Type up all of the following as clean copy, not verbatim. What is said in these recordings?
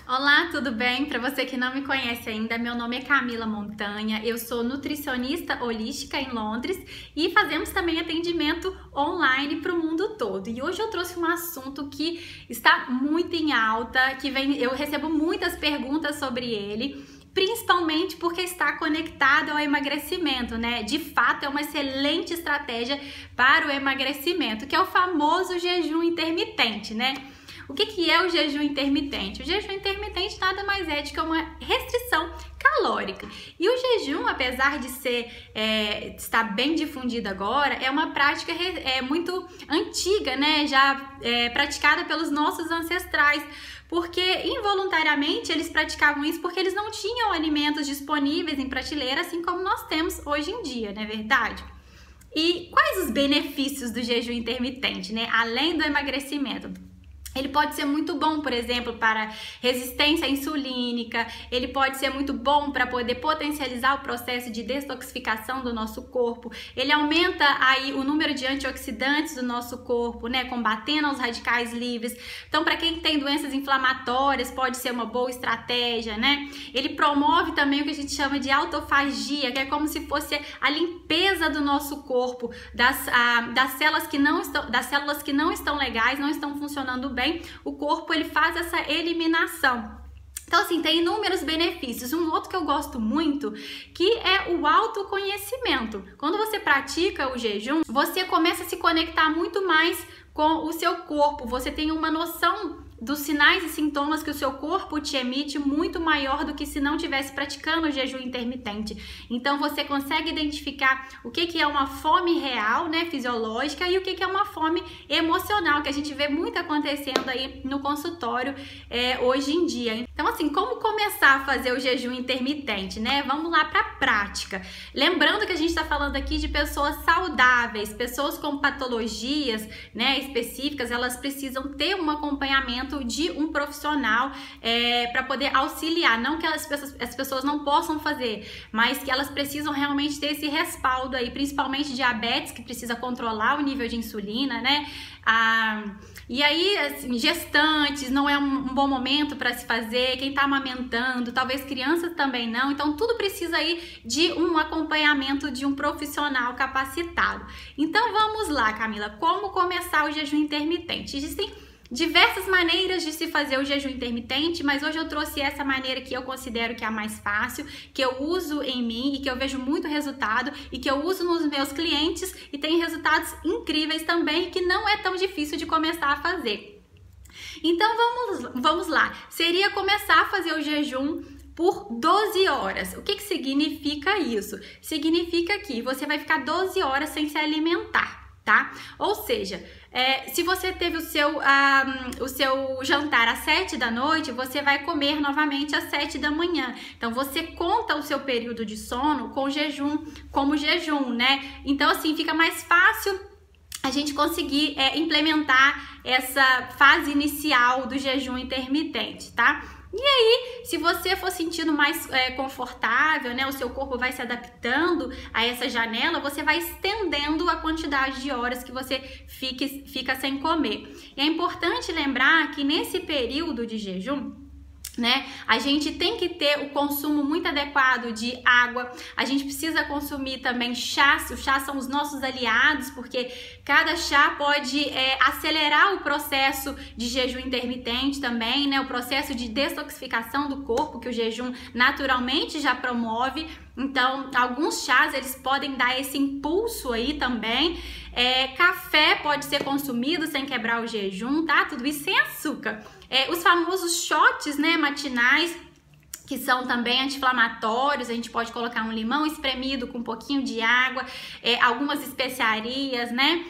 Olá, tudo bem? Para você que não me conhece ainda, meu nome é Camila Montanha, eu sou nutricionista holística em Londres e fazemos também atendimento online para o mundo todo. E hoje eu trouxe um assunto que está muito em alta, eu recebo muitas perguntas sobre ele, principalmente porque está conectado ao emagrecimento, né? De fato, é uma excelente estratégia para o emagrecimento, que é o famoso jejum intermitente, né? O que é o jejum intermitente? O jejum intermitente nada mais é do que uma restrição calórica. E o jejum, apesar de estar bem difundido agora, é uma prática muito antiga, né? Já praticada pelos nossos ancestrais, porque involuntariamente eles praticavam isso porque eles não tinham alimentos disponíveis em prateleira, assim como nós temos hoje em dia, não é verdade? E quais os benefícios do jejum intermitente, né? Além do emagrecimento? Ele pode ser muito bom, por exemplo, para resistência insulínica, ele pode ser muito bom para poder potencializar o processo de detoxificação do nosso corpo, ele aumenta aí o número de antioxidantes do nosso corpo, né, combatendo os radicais livres. Então, para quem tem doenças inflamatórias, pode ser uma boa estratégia, né? Ele promove também o que a gente chama de autofagia, que é como se fosse a limpeza do nosso corpo, das células que não estão legais, não estão funcionando bem. O corpo ele faz essa eliminação. Então, assim, tem inúmeros benefícios. Um outro que eu gosto muito, que é o autoconhecimento. Quando você pratica o jejum, você começa a se conectar muito mais com o seu corpo. Você tem uma noção dos sinais e sintomas que o seu corpo te emite muito maior do que se não estivesse praticando o jejum intermitente. Então você consegue identificar o que é uma fome real, né, fisiológica, e o que é uma fome emocional, que a gente vê muito acontecendo aí no consultório hoje em dia. Então, assim, como começar a fazer o jejum intermitente, né? Vamos lá para a prática. Lembrando que a gente está falando aqui de pessoas saudáveis, pessoas com patologias, né, específicas, elas precisam ter um acompanhamento de um profissional para poder auxiliar, não que as pessoas não possam fazer, mas que elas precisam realmente ter esse respaldo aí, principalmente diabetes, que precisa controlar o nível de insulina, né? E aí, assim, gestantes, não é um bom momento para se fazer, quem tá amamentando, talvez crianças também não, então tudo precisa aí de um acompanhamento de um profissional capacitado. Então vamos lá, Camila, como começar o jejum intermitente? Existem diversas maneiras de se fazer o jejum intermitente, mas hoje eu trouxe essa maneira que eu considero que é a mais fácil, que eu uso em mim e que eu vejo muito resultado e que eu uso nos meus clientes e tem resultados incríveis também, que não é tão difícil de começar a fazer. Então vamos lá, seria começar a fazer o jejum por 12 horas. O que significa isso? Significa que você vai ficar 12 horas sem se alimentar, tá? Ou seja, se você teve o seu jantar às 7 da noite, você vai comer novamente às 7 da manhã. Então, você conta o seu período de sono com jejum, como jejum, né? Então, assim, fica mais fácil a gente conseguir implementar essa fase inicial do jejum intermitente, tá? E aí, se você for sentindo mais confortável, né, o seu corpo vai se adaptando a essa janela, você vai estendendo a quantidade de horas que você fica sem comer. E é importante lembrar que nesse período de jejum, né, a gente tem que ter o consumo muito adequado de água, a gente precisa consumir também chás. Os chás são os nossos aliados, porque cada chá pode acelerar o processo de jejum intermitente também, né, o processo de detoxificação do corpo, que o jejum naturalmente já promove. Então, alguns chás, eles podem dar esse impulso aí também. Café pode ser consumido sem quebrar o jejum, tá? Tudo isso sem açúcar. Os famosos shots, né, matinais, que são também anti-inflamatórios, a gente pode colocar um limão espremido com um pouquinho de água, algumas especiarias, né?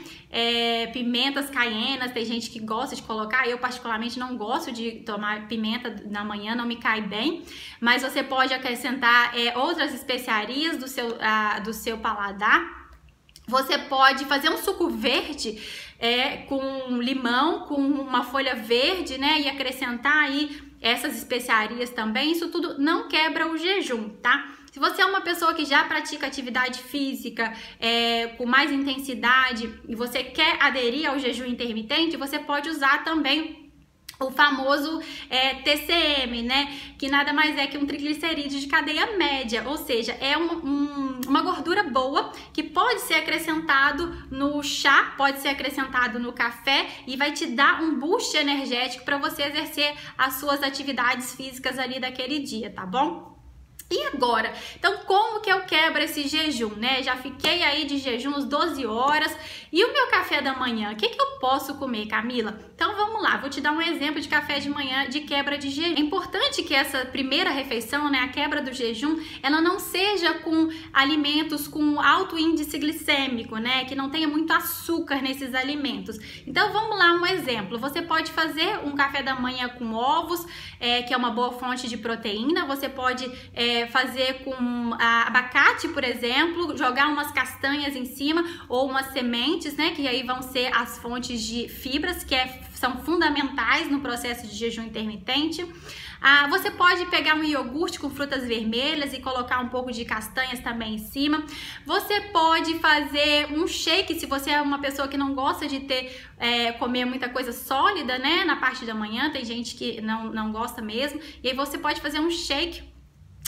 Pimentas caienas, tem gente que gosta de colocar, eu particularmente não gosto de tomar pimenta na manhã, não me cai bem, mas você pode acrescentar outras especiarias do seu paladar. Você pode fazer um suco verde com limão, com uma folha verde, né, e acrescentar aí essas especiarias também. Isso tudo não quebra o jejum, tá? Se você é uma pessoa que já pratica atividade física com mais intensidade e você quer aderir ao jejum intermitente, você pode usar também o famoso TCM, né? Que nada mais é que um triglicerídeo de cadeia média, ou seja, é uma gordura boa que pode ser acrescentado no chá, pode ser acrescentado no café e vai te dar um boost energético para você exercer as suas atividades físicas ali daquele dia, tá bom? E agora? Então, como que eu quebro esse jejum, né? Já fiquei aí de jejum uns 12 horas. E o meu café da manhã? O que eu posso comer, Camila? Então, vamos lá. Vou te dar um exemplo de café de manhã de quebra de jejum. É importante que essa primeira refeição, né, a quebra do jejum, ela não seja com alimentos com alto índice glicêmico, né? Que não tenha muito açúcar nesses alimentos. Então, vamos lá, um exemplo. Você pode fazer um café da manhã com ovos, que é uma boa fonte de proteína. Você pode fazer com abacate, por exemplo, jogar umas castanhas em cima ou umas sementes, né, que aí vão ser as fontes de fibras que são fundamentais no processo de jejum intermitente. Você pode pegar um iogurte com frutas vermelhas e colocar um pouco de castanhas também em cima. Você pode fazer um shake, se você é uma pessoa que não gosta de comer muita coisa sólida, né, na parte da manhã, tem gente que não gosta mesmo, e aí você pode fazer um shake.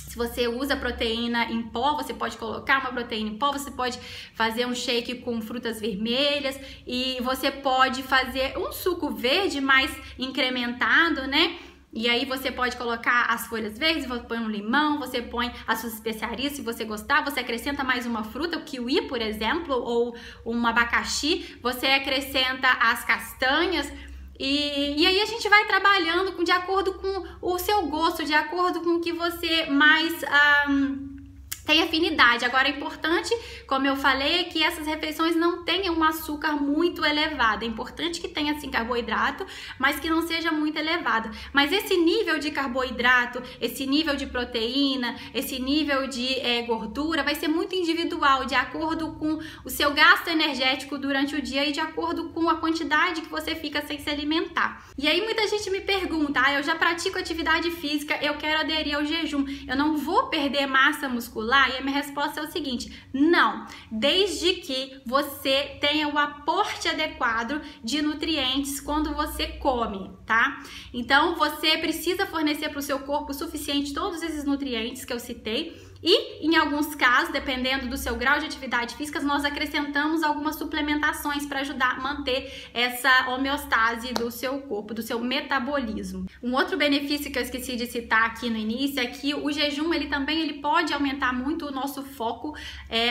Se você usa proteína em pó, você pode colocar uma proteína em pó, você pode fazer um shake com frutas vermelhas e você pode fazer um suco verde mais incrementado, né? E aí você pode colocar as folhas verdes, você põe um limão, você põe as suas especiarias, se você gostar, você acrescenta mais uma fruta, o kiwi, por exemplo, ou um abacaxi, você acrescenta as castanhas. E aí a gente vai trabalhando de acordo com o seu gosto, de acordo com o que você mais tem afinidade. Agora é importante, como eu falei, que essas refeições não tenham um açúcar muito elevado. É importante que tenha sim carboidrato, mas que não seja muito elevado. Mas esse nível de carboidrato, esse nível de proteína, esse nível de gordura vai ser muito individual, de acordo com o seu gasto energético durante o dia e de acordo com a quantidade que você fica sem se alimentar. E aí muita gente me pergunta, eu já pratico atividade física, eu quero aderir ao jejum, eu não vou perder massa muscular? E a minha resposta é o seguinte: não, desde que você tenha o aporte adequado de nutrientes quando você come, tá? Então você precisa fornecer para o seu corpo o suficiente todos esses nutrientes que eu citei. E em alguns casos, dependendo do seu grau de atividade física, nós acrescentamos algumas suplementações para ajudar a manter essa homeostase do seu corpo, do seu metabolismo. Um outro benefício que eu esqueci de citar aqui no início é que o jejum ele pode aumentar muito o nosso foco,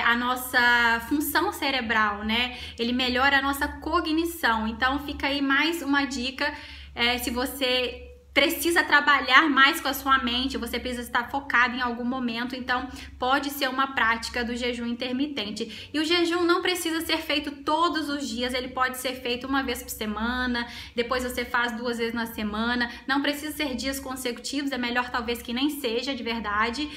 a nossa função cerebral, né? Ele melhora a nossa cognição. Então fica aí mais uma dica, se você precisa trabalhar mais com a sua mente, você precisa estar focado em algum momento, então pode ser uma prática do jejum intermitente. E o jejum não precisa ser feito todos os dias, ele pode ser feito uma vez por semana, depois você faz 2 vezes na semana, não precisa ser dias consecutivos, é melhor talvez que nem seja de verdade.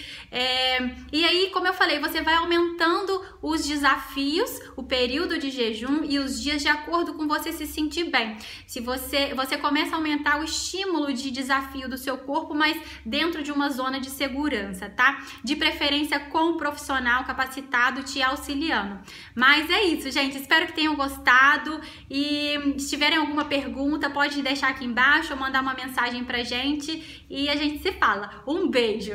E aí, como eu falei, você vai aumentando os desafios, o período de jejum e os dias de acordo com você se sentir bem. Se você começa a aumentar o estímulo de desafio do seu corpo, mas dentro de uma zona de segurança, tá? De preferência com um profissional capacitado te auxiliando. Mas é isso, gente. Espero que tenham gostado e se tiverem alguma pergunta, pode deixar aqui embaixo ou mandar uma mensagem pra gente e a gente se fala. Um beijo!